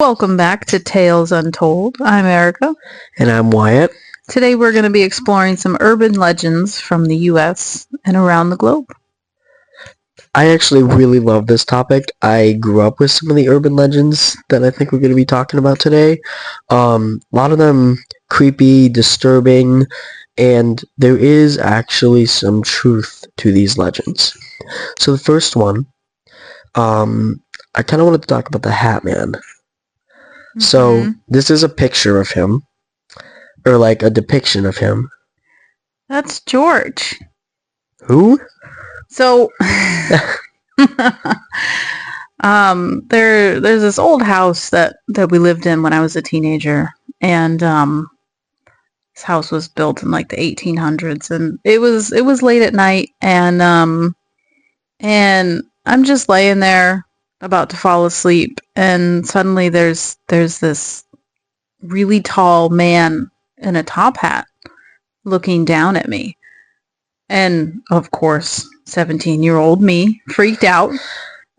Welcome back to Tales Untold. I'm Erica. And I'm Wyatt. Today we're going to be exploring some urban legends from the U.S. and around the globe. I actually really love this topic. I grew up with some of the urban legends that I think we're going to be talking about today. A lot of them creepy, disturbing, and there is actually some truth to these legends. So the first one, I kind of wanted to talk about the Hat Man. So this is a picture of him, or like a depiction of him. That's George. Who? So, there's this old house that we lived in when I was a teenager, and this house was built in like the 1800s, and it was late at night, and I'm just laying there about to fall asleep, and suddenly there's this really tall man in a top hat looking down at me. And of course, 17-year-old me freaked out.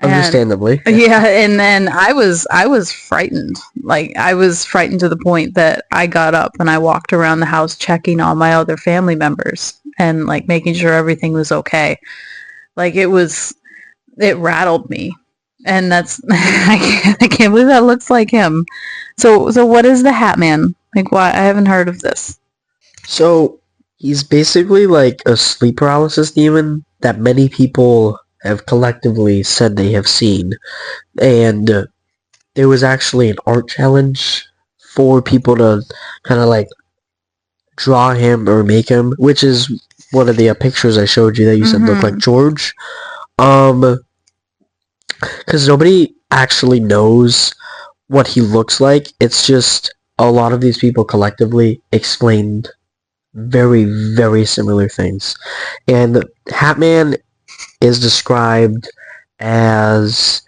Understandably. Yeah, and then I was frightened. Like, I was frightened to the point that I got up and I walked around the house checking on my other family members and like making sure everything was okay. Like, it rattled me. And that's I can't believe that looks like him. So what is the Hat Man? Like, why? I haven't heard of this. So he's basically like a sleep paralysis demon that many people have collectively said they have seen. And there was actually an art challenge for people to kind of like draw him or make him, which is one of the pictures I showed you that you said looked like George. Because nobody actually knows what he looks like. It's just a lot of these people collectively explained very, very similar things. And Hat Man is described as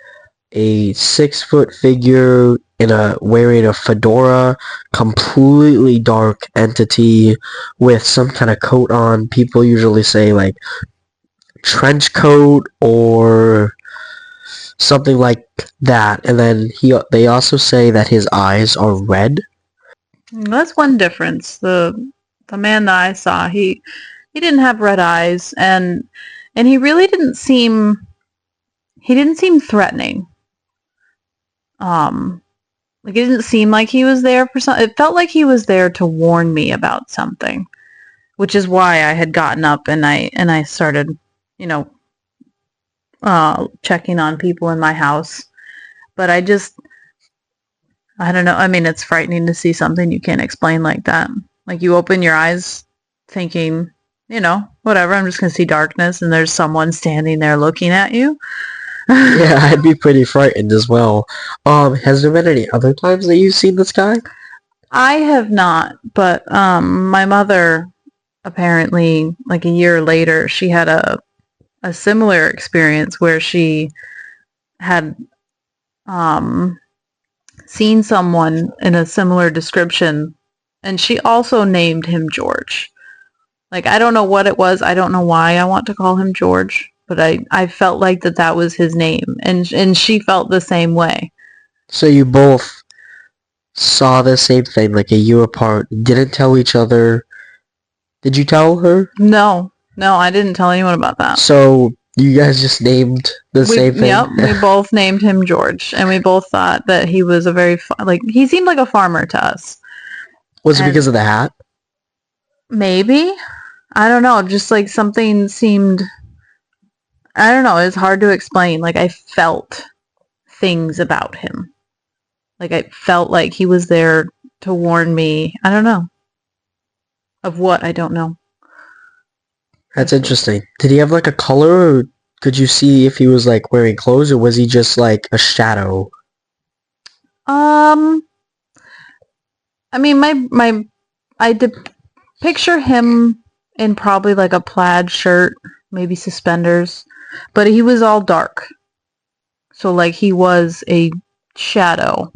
a 6-foot figure wearing a fedora, completely dark entity with some kind of coat on. People usually say like trench coat or something like that. And then they also say that his eyes are red. That's one difference. The man that I saw, he didn't have red eyes, and he really didn't seem threatening. Like, it didn't seem like he was there for something. It felt like he was there to warn me about something, which is why I had gotten up and I started, checking on people in my house. But I don't know. I mean, it's frightening to see something you can't explain like that. Like, you open your eyes thinking, whatever, I'm just going to see darkness, and there's someone standing there looking at you. Yeah, I'd be pretty frightened as well. Has there been any other times that you've seen this guy? I have not, but my mother, apparently, like a year later, she had a similar experience where she had seen someone in a similar description, and she also named him George. Like, I don't know what it was. I don't know why I want to call him George, but I felt like that was his name, and she felt the same way. So you both saw the same thing, like a year apart, didn't tell each other. Did you tell her? No, I didn't tell anyone about that. So you guys just named the same thing? Yep, we both named him George, and we both thought that he was he seemed like a farmer to us. Was it because of the hat? Maybe. I don't know, just like something seemed, I don't know, it's hard to explain. Like, I felt things about him. Like, I felt like he was there to warn me. I don't know. Of what? I don't know. That's interesting. Did he have like a color, or could you see if he was like wearing clothes, or was he just like a shadow? I mean, I did picture him in probably like a plaid shirt, maybe suspenders, but he was all dark. So like, he was a shadow.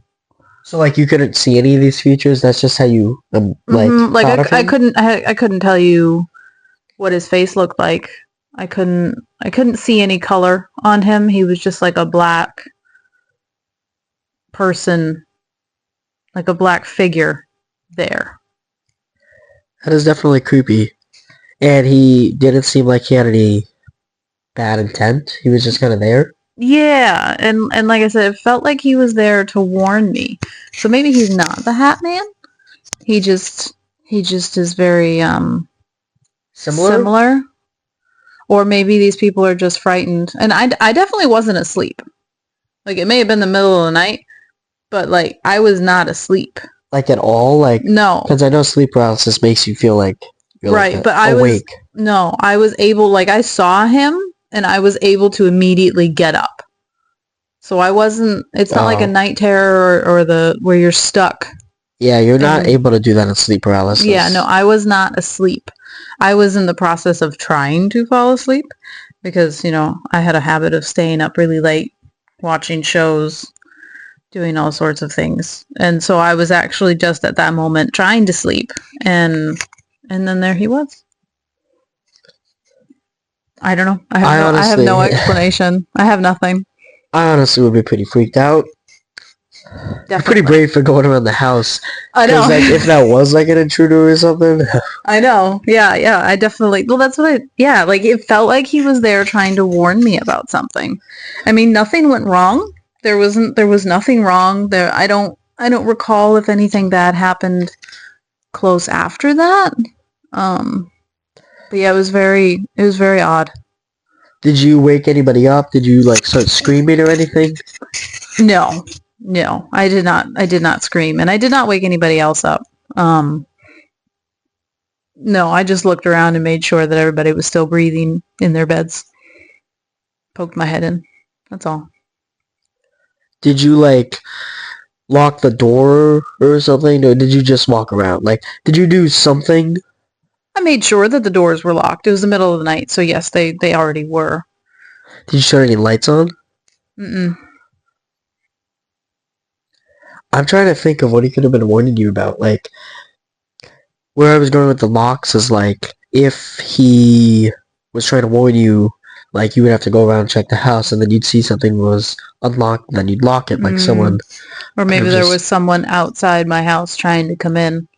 So like, you couldn't see any of these features. That's just how you like I couldn't tell you what his face looked like. I couldn't see any color on him. He was just like a black person like a black figure there. That is definitely creepy. And he didn't seem like he had any bad intent. He was just kind of there. Yeah, and like I said, it felt like he was there to warn me. So maybe he's not the Hat Man. He just is very similar. Or maybe these people are just frightened. And I definitely wasn't asleep. Like, it may have been the middle of the night, but, like, I was not asleep. Like, at all? Like, no. Because I know sleep paralysis makes you feel like you're right, like but awake. I was able, like, I saw him, and I was able to immediately get up. So I wasn't, it's not like a night terror or the, where you're stuck. Yeah, you're not able to do that in sleep paralysis. Yeah, no, I was not asleep. I was in the process of trying to fall asleep because, you know, I had a habit of staying up really late, watching shows, doing all sorts of things. And so I was actually just at that moment trying to sleep. And then there he was. I don't know. I have no explanation. I have nothing. I honestly would be pretty freaked out. Definitely. You're pretty brave for going around the house. I know. Like, if that was like an intruder or something. I know. Yeah. I definitely. Well, that's what like, it felt like he was there trying to warn me about something. I mean, nothing went wrong. There was nothing wrong there. I don't recall if anything bad happened close after that. But yeah, it was very odd. Did you wake anybody up? Did you like start screaming or anything? No, I did not scream, and I did not wake anybody else up. No, I just looked around and made sure that everybody was still breathing in their beds. Poked my head in. That's all. Did you like lock the door or something, or did you just walk around? Like, did you do something? I made sure that the doors were locked. It was the middle of the night, so yes, they already were. Did you turn any lights on? Mm-mm. I'm trying to think of what he could have been warning you about. Like, where I was going with the locks is like, if he was trying to warn you, like, you would have to go around and check the house, and then you'd see something was unlocked, and then you'd lock it, like someone. Or maybe there was someone outside my house trying to come in,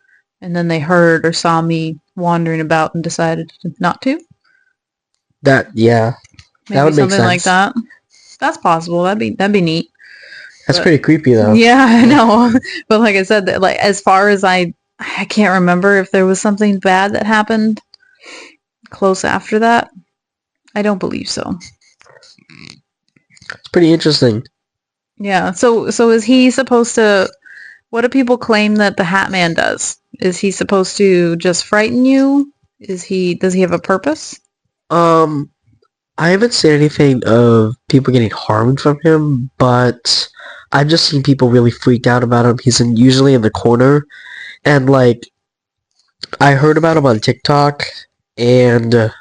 and then they heard or saw me wandering about and decided not to. Yeah. Maybe that would make something sense. Like that. That's possible. That'd be neat. That's pretty creepy, though. Yeah, I know. But like I said, that, like, as far as I can't remember if there was something bad that happened close after that. I don't believe so. It's pretty interesting. Yeah. So is he supposed to? What do people claim that the Hat Man does? Is he supposed to just frighten you? Does he have a purpose? I haven't seen anything of people getting harmed from him, but I've just seen people really freaked out about him. He's usually in the corner, and like, I heard about him on TikTok, and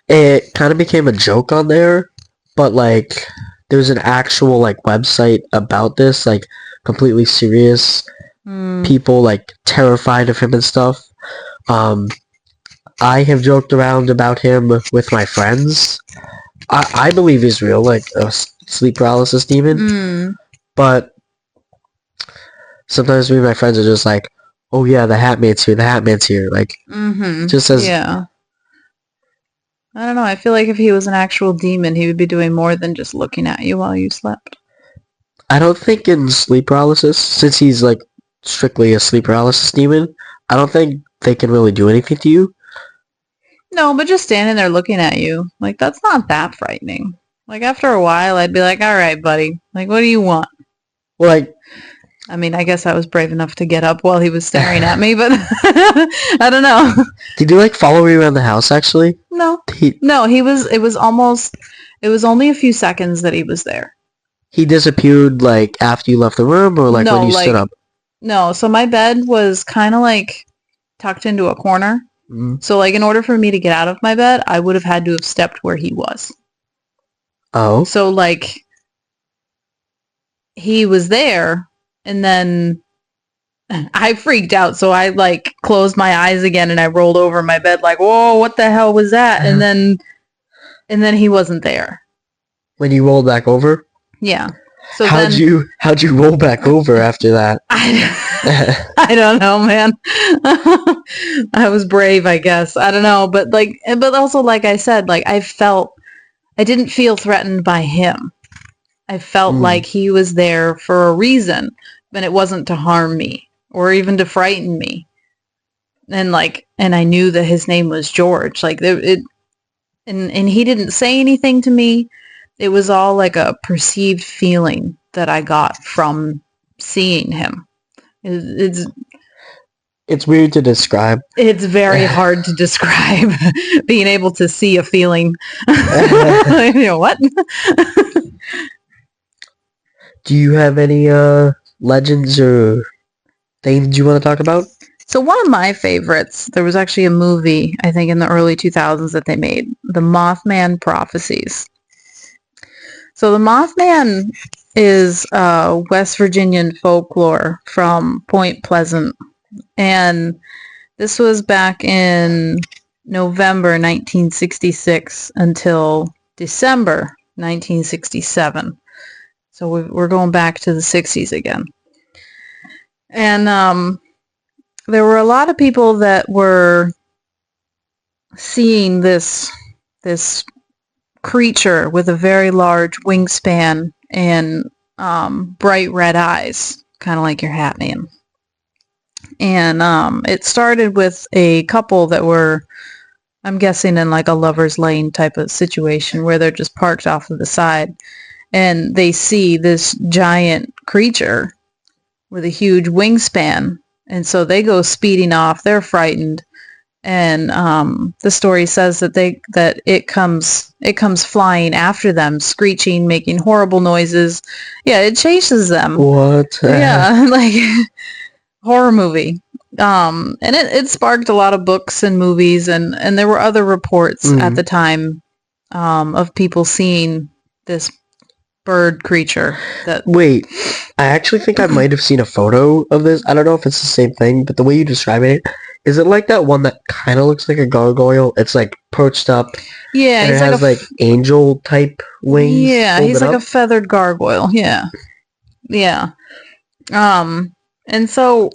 it kind of became a joke on there, but like, there's an actual like website about this, like completely serious people like terrified of him and stuff. I have joked around about him with my friends. I believe he's real, like a sleep paralysis demon. But sometimes me and my friends are just like, "Oh yeah, the Hat Man's here. The Hat Man's here." Like, just as yeah. I don't know. I feel like if he was an actual demon, he would be doing more than just looking at you while you slept. I don't think in sleep paralysis, since he's like strictly a sleep paralysis demon, I don't think they can really do anything to you. No, but just standing there looking at you, like, that's not that frightening. Like, after a while, I'd be like, all right, buddy. Like, what do you want? Well, like, I mean, I guess I was brave enough to get up while he was staring at me, but I don't know. Did you like follow me around the house, actually? No. It was only a few seconds that he was there. He disappeared, like, after you left the room, or like when you stood up? No, so my bed was kind of like tucked into a corner. So, like, in order for me to get out of my bed, I would have had to have stepped where he was. Oh. So, like, he was there, and then I freaked out, so I, like, closed my eyes again, and I rolled over my bed like, whoa, what the hell was that? And then he wasn't there. When you rolled back over? Yeah. So then How'd you roll back over after that? I don't know, man. I was brave, I guess. I don't know, but also like I said, like I didn't feel threatened by him. I felt Mm. like he was there for a reason, and it wasn't to harm me or even to frighten me. And I knew that his name was George. And he didn't say anything to me. It was all like a perceived feeling that I got from seeing him. It's weird to describe. It's very hard to describe being able to see a feeling. You know what? Do you have any legends or things you want to talk about? So one of my favorites, there was actually a movie, I think in the early 2000s that they made, The Mothman Prophecies. So the Mothman is West Virginian folklore from Point Pleasant. And this was back in November 1966 until December 1967. So we're going back to the 60s again. And there were a lot of people that were seeing this creature with a very large wingspan and bright red eyes, kind of like your Hat Man. And it started with a couple that were, I'm guessing, in like a lover's lane type of situation where they're just parked off to the side and they see this giant creature with a huge wingspan. And so they go speeding off. They're frightened. And the story says that it comes flying after them, screeching, making horrible noises. Yeah, it chases them. What? Yeah, like horror movie. And it sparked a lot of books and movies, and there were other reports at the time of people seeing this bird creature. Wait, I actually think I might have seen a photo of this. I don't know if it's the same thing, but the way you describe it, is it like that one that kind of looks like a gargoyle? It's like perched up. Yeah, and it has like angel type wings. Yeah, he's like a feathered gargoyle. Yeah, yeah. And so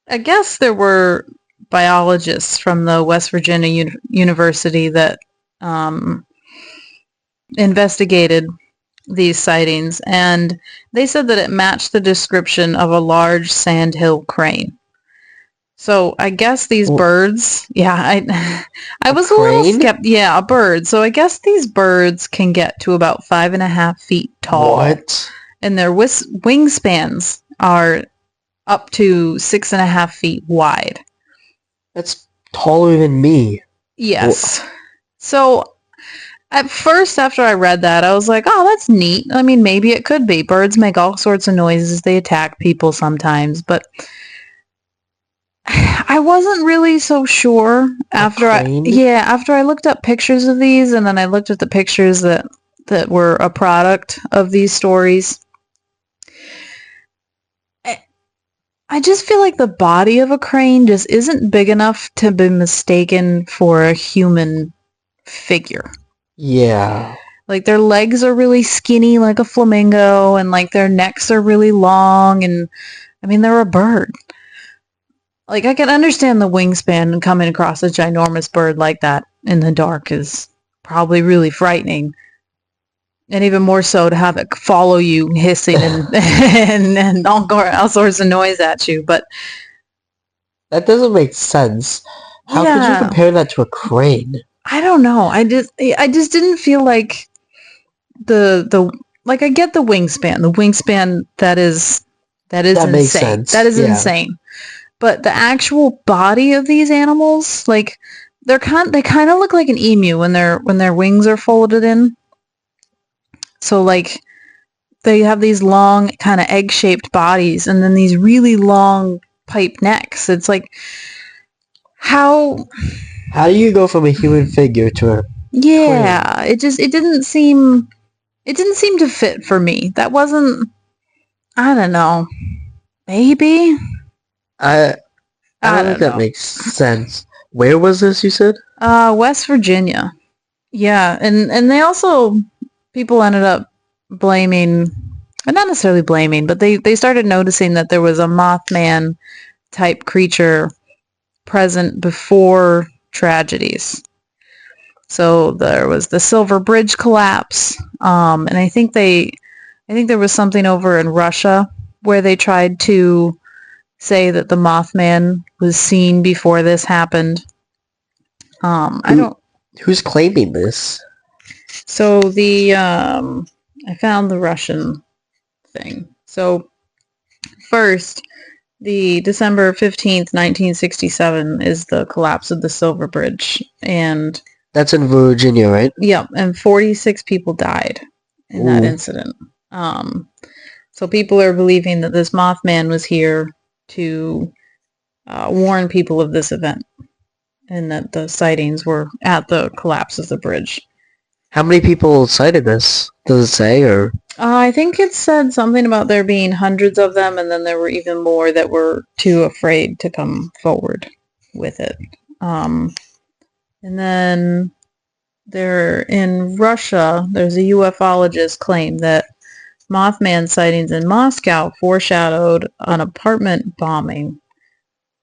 I guess there were biologists from the West Virginia University that investigated these sightings, and they said that it matched the description of a large sandhill crane. So I guess these birds, I was a little skeptical. Yeah, a bird. So I guess these birds can get to about 5.5 feet tall. What? And their wingspans are up to 6.5 feet wide. That's taller than me. Yes. So at first, after I read that, I was like, oh, that's neat. I mean, maybe it could be. Birds make all sorts of noises. They attack people sometimes, but I wasn't really so sure after I looked up pictures of these, and then I looked at the pictures that were a product of these stories. I just feel like the body of a crane just isn't big enough to be mistaken for a human figure. Yeah. Like their legs are really skinny like a flamingo, and like their necks are really long, and I mean they're a bird. Like I can understand the wingspan and coming across a ginormous bird like that in the dark is probably really frightening. And even more so to have it follow you hissing and all sorts of noise at you. But that doesn't make sense. How could you compare that to a crane? I don't know. I just didn't feel like the like I get the wingspan. The wingspan that is insane. Makes sense. That is insane. But the actual body of these animals, like they kind of look like an emu when their wings are folded in. So like they have these long kind of egg-shaped bodies and then these really long pipe necks. It's like how do you go from a human figure to a crane? it didn't seem to fit for me. That wasn't, I don't know. Maybe I don't think that makes sense. Where was this, you said? West Virginia. Yeah, and they also, people ended up blaming and not necessarily blaming, but they started noticing that there was a Mothman type creature present before tragedies. So there was the Silver Bridge collapse, and I think there was something over in Russia where they tried to say that the Mothman was seen before this happened. I don't. Who's claiming this? So I found the Russian thing. So first, the December 15th, 1967 is the collapse of the Silver Bridge, and That's in Virginia, right? yeah, and 46 people died in that Ooh. incident. So people are believing that this Mothman was here to warn people of this event, and that the sightings were at the collapse of the bridge. How many people cited this? Does it say, or? I think it said something about there being hundreds of them, and then there were even more that were too afraid to come forward with it. And then in Russia, there's a ufologist claim that Mothman sightings in Moscow foreshadowed an apartment bombing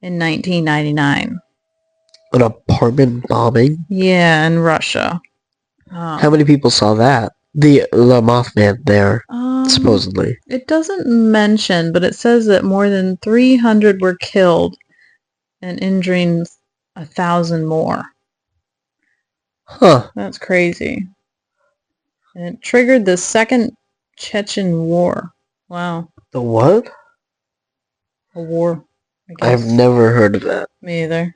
in 1999. An apartment bombing? Yeah, in Russia. How many people saw that? The Mothman there, supposedly. It doesn't mention, but it says that more than 300 were killed and injuring 1,000 more. Huh. That's crazy. And it triggered the Second Chechen War. Wow. The what? A war, I guess. I've never heard of that. Me either.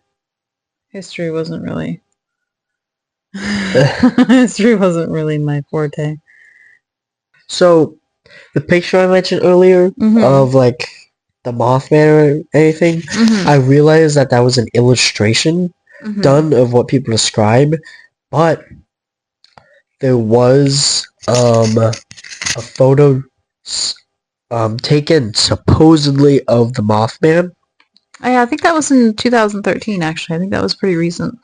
History wasn't really... History wasn't really my forte. So, the picture I mentioned earlier of, like, the Mothman or anything, I realized that was an illustration done of what people describe, but there was a photo taken supposedly of the Mothman. Yeah, I think that was in 2013, actually. I think that was pretty recent.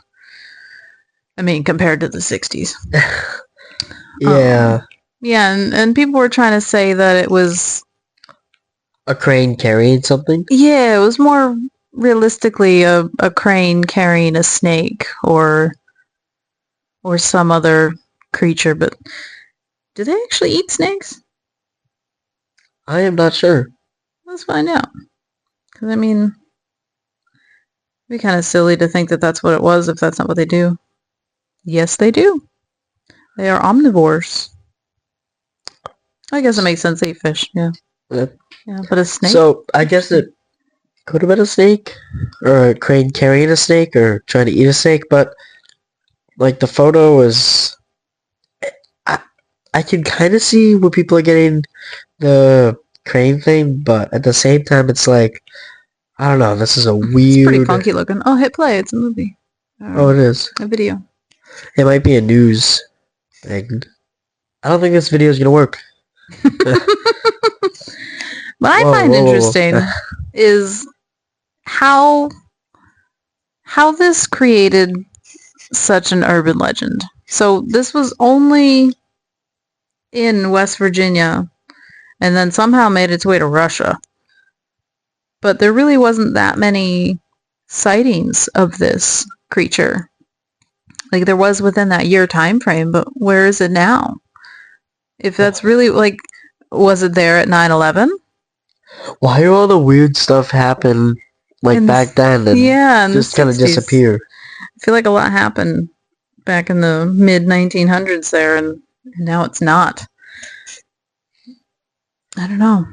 I mean, compared to the 60s. Yeah. Yeah, and people were trying to say that it was... a crane carrying something? Yeah, it was more realistically a crane carrying a snake or some other creature, but do they actually eat snakes? I am not sure. Let's find out. Because, I mean, it'd be kind of silly to think that that's what it was if that's not what they do. Yes, they do. They are omnivores. I guess it makes sense they eat fish, yeah. Yeah, but a snake? So, I guess it could have been a snake, or a crane carrying a snake, or trying to eat a snake, but, like, the photo was... I can kind of see where people are getting the crane thing, but at the same time, it's like, I don't know, this is a weird... It's pretty funky looking. Oh, hit play, it's a movie. Oh, it is. A video. It might be a news thing. I don't think this video is going to work. What I find interesting is how this created such an urban legend. So this was only in West Virginia and then somehow made its way to Russia. But there really wasn't that many sightings of this creature. Like, there was within that year time frame, but where is it now? If that's really, like, was it there at 9/11? Why do all the weird stuff happen, like, back then and just kind of disappear? I feel like a lot happened back in the mid-1900s there, and now it's not. I don't know.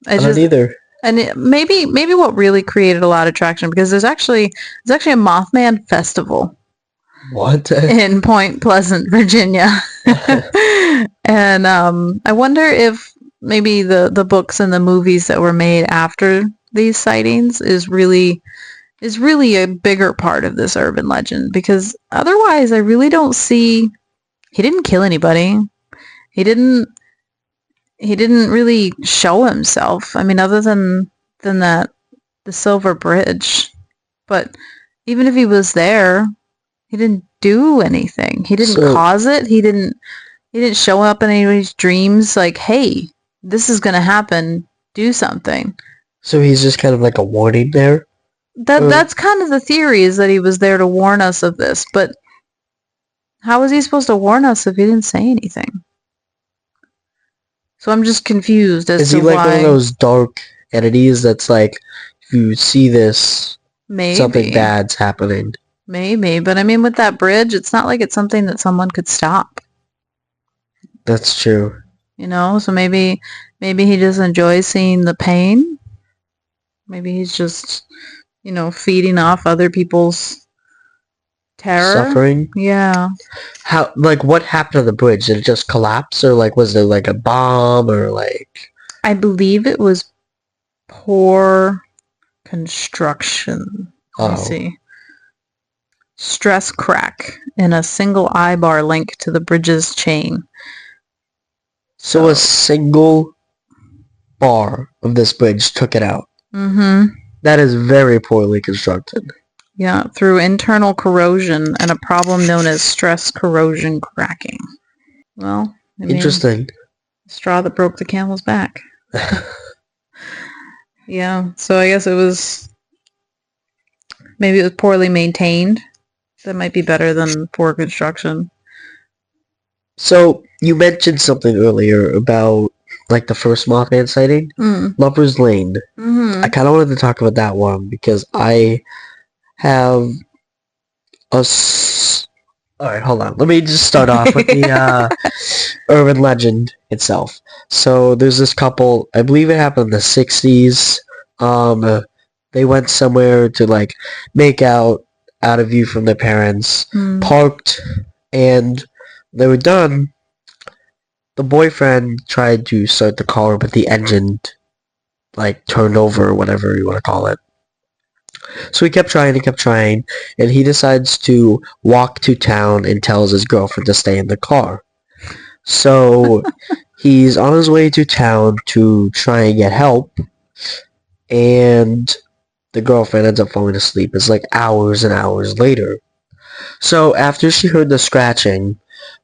I don't either. And maybe what really created a lot of traction, because there's actually a Mothman festival. What? In Point Pleasant, Virginia. And I wonder if maybe the books and the movies that were made after these sightings is really a bigger part of this urban legend, because otherwise I really don't see... He didn't kill anybody. He didn't really show himself. I mean, other than that, the Silver Bridge. But even if he was there, he didn't do anything. He didn't cause it. He didn't show up in anybody's dreams like, hey, this is going to happen. Do something. So he's just kind of like a warning there? That's kind of the theory, is that he was there to warn us of this, but how was he supposed to warn us if he didn't say anything? So I'm just confused as Is to he like why. one of those dark entities that's like, if you see this, something Maybe. bad's happening? Maybe, but I mean, with that bridge, it's not like it's something that someone could stop. That's true. So maybe he just enjoys seeing the pain. Maybe he's just, feeding off other people's terror. Suffering? Yeah. How, like, what happened to the bridge? Did it just collapse, or like, was there like a bomb, or like? I believe it was poor construction. Let me see. Stress crack in a single eye bar link to the bridge's chain. So a single bar of this bridge took it out. Mm-hmm. That is very poorly constructed. Yeah, through internal corrosion and a problem known as stress corrosion cracking. Well, Interesting. Straw that broke the camel's back. Yeah, so I guess maybe it was poorly maintained. That might be better than poor construction. So you mentioned something earlier about like the first Mothman sighting, Lover's Lane. Mm-hmm. I kind of wanted to talk about that one because I have Alright, hold on. Let me just start off with the urban legend itself. So there's this couple, I believe it happened in the 60s. They went somewhere to like make out of view from their parents, parked, and they were done. The boyfriend tried to start the car, but the engine like turned over, or whatever you want to call it. So he kept trying, and he decides to walk to town and tells his girlfriend to stay in the car. So he's on his way to town to try and get help, and the girlfriend ends up falling asleep. It's like hours and hours later. So after she heard the scratching,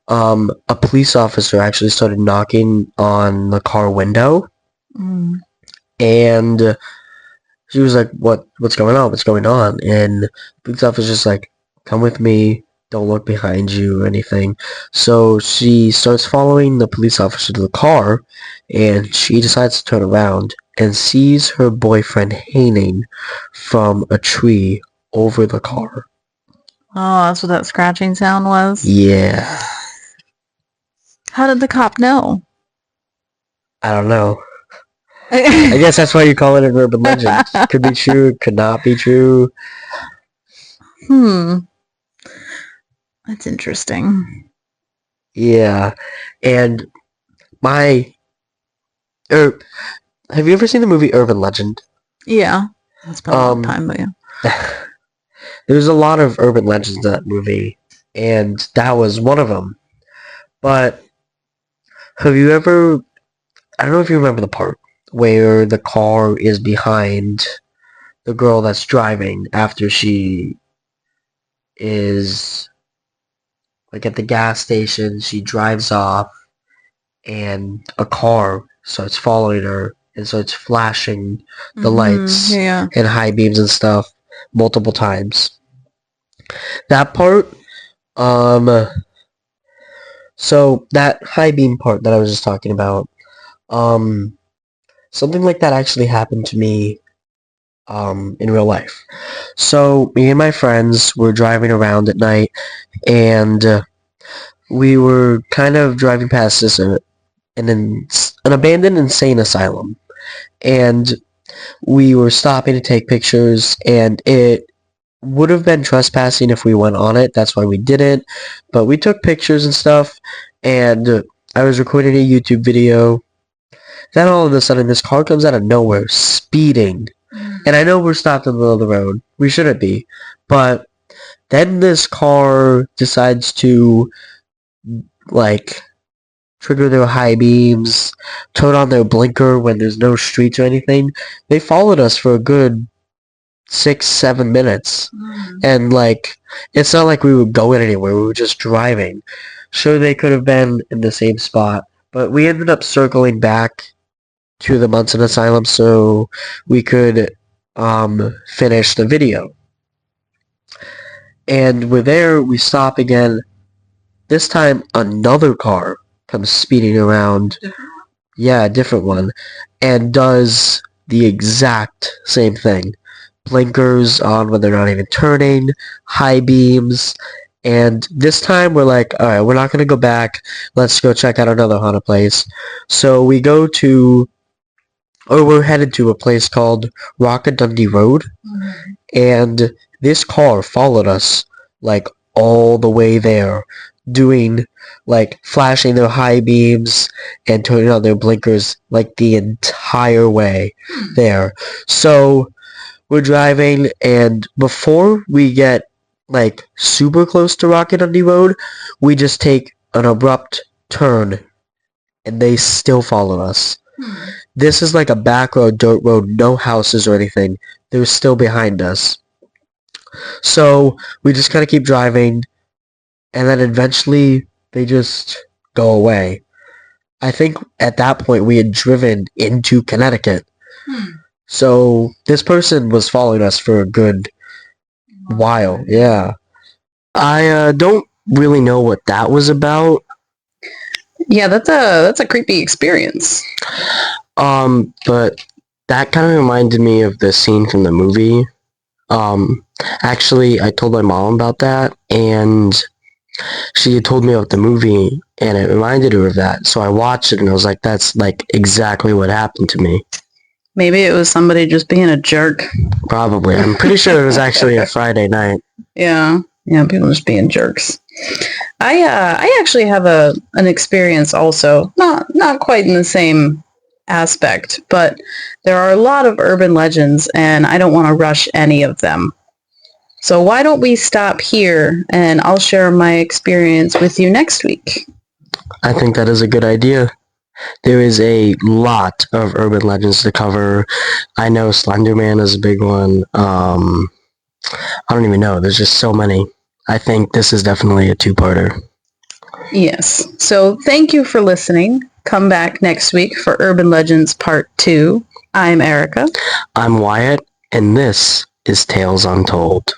a police officer actually started knocking on the car window, and she was like, what's going on? What's going on? And the police officer's just like, come with me. Don't look behind you or anything. So she starts following the police officer to the car, and she decides to turn around and sees her boyfriend hanging from a tree over the car. Oh, that's what that scratching sound was? Yeah. How did the cop know? I don't know. I guess that's why you call it an urban legend. Could be true, could not be true. That's interesting. Yeah. And have you ever seen the movie Urban Legend? Yeah. That's been a long time, but yeah. There's a lot of urban legends in that movie, and that was one of them. But have you ever... I don't know if you remember the part where the car is behind the girl that's driving after she is like at the gas station. She drives off, and a car starts following her and starts flashing the lights and high beams and stuff multiple times. That part, so that high beam part that I was just talking about, something like that actually happened to me in real life. So me and my friends were driving around at night, and we were kind of driving past this an abandoned insane asylum, and we were stopping to take pictures, and it would have been trespassing if we went on it. That's why we didn't, but we took pictures and stuff, and I was recording a YouTube video. Then all of a sudden this car comes out of nowhere speeding, and I know we're stopped in the middle of the road. We shouldn't be, but then this car decides to like trigger their high beams, turn on their blinker when there's no streets or anything. They followed us for a good 6-7 minutes, and like it's not like we were going anywhere. We were just driving. Sure, they could have been in the same spot, but we ended up circling back to the Munson Asylum so we could finish the video. And we're there, we stop again. This time, another car comes speeding around. Yeah, a different one. And does the exact same thing. Blinkers on when they're not even turning, high beams, and this time we're like, alright, we're not going to go back. Let's go check out another haunted place. So we go to, or we're headed to a place called Rocket Dundee Road, and this car followed us, like, all the way there, doing, like, flashing their high beams and turning on their blinkers, like, the entire way there. So we're driving, and before we get, like, super close to Rocket Dundee Road, we just take an abrupt turn, and they still follow us. This is like a back road, dirt road, no houses or anything. They're still behind us. So we just kind of keep driving, and then eventually they just go away. I think at that point we had driven into Connecticut. So this person was following us for a good while. Yeah. I don't really know what that was about. Yeah, that's a creepy experience. But that kind of reminded me of the scene from the movie. Actually, I told my mom about that, and she had told me about the movie, and it reminded her of that. So I watched it, and I was like, that's, like, exactly what happened to me. Maybe it was somebody just being a jerk. Probably. I'm pretty sure it was actually a Friday night. Yeah, people just being jerks. I actually have an experience also, not quite in the same aspect, but there are a lot of urban legends, and I don't want to rush any of them. So why don't we stop here, and I'll share my experience with you next week. I think that is a good idea. There is a lot of urban legends to cover. I know Slenderman is a big one. I don't even know. There's just so many. I think this is definitely a two-parter. Yes. So thank you for listening. Come back next week for Urban Legends Part 2. I'm Erica. I'm Wyatt, and this is Tales Untold.